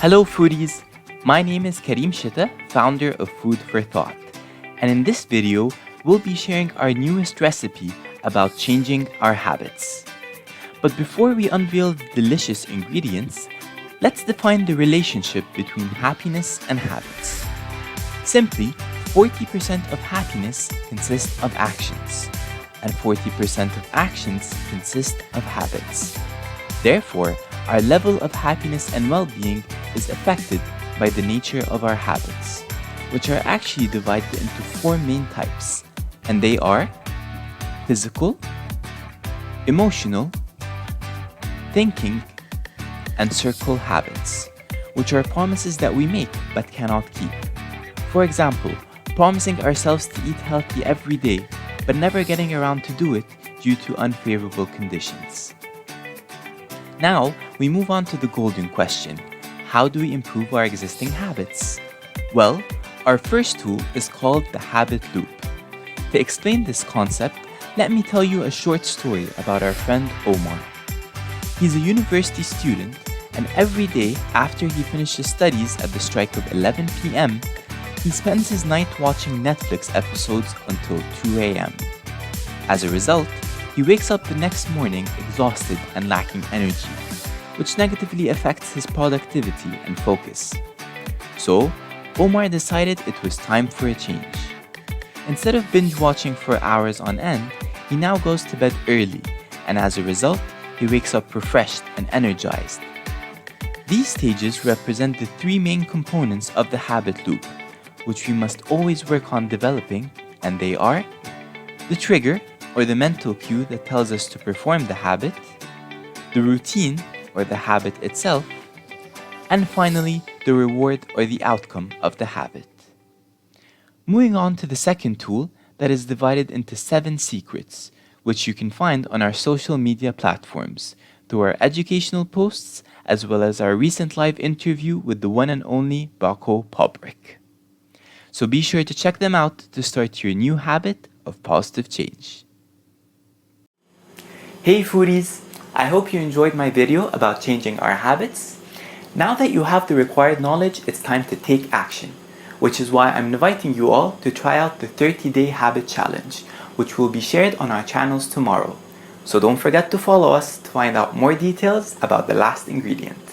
Hello foodies! My name is Karim Shita, founder of Food for Thought. And in this video, we'll be sharing our newest recipe about changing our habits. But before we unveil the delicious ingredients, let's define the relationship between happiness and habits. Simply, 40% of happiness consists of actions, and 40% of actions consist of habits. Therefore, our level of happiness and well-being is affected by the nature of our habits, which are actually divided into four main types, and they are physical, emotional, thinking, and circle habits, which are promises that we make but cannot keep. For example, promising ourselves to eat healthy every day, but never getting around to do it due to unfavorable conditions. Now, we move on to the golden question. How do we improve our existing habits? Well, our first tool is called the habit loop. To explain this concept, let me tell you a short story about our friend Omar. He's a university student, and every day after he finishes studies at the strike of 11 p.m., he spends his night watching Netflix episodes until 2 a.m. As a result, he wakes up the next morning exhausted and lacking energy, which negatively affects his productivity and focus. So, Omar decided it was time for a change. Instead of binge watching for hours on end, he now goes to bed early, and as a result, he wakes up refreshed and energized. These stages represent the three main components of the habit loop, which we must always work on developing, and they are the trigger, or the mental cue that tells us to perform the habit, the routine, or the habit itself, and finally, the reward or the outcome of the habit. Moving on to the second tool that is divided into 7 secrets, which you can find on our social media platforms through our educational posts as well as our recent live interview with the one and only Bako Pobrik. So be sure to check them out to start your new habit of positive change. Hey foodies! I hope you enjoyed my video about changing our habits. Now that you have the required knowledge, it's time to take action, which is why I'm inviting you all to try out the 30-day habit challenge, which will be shared on our channels tomorrow. So don't forget to follow us to find out more details about the last ingredient.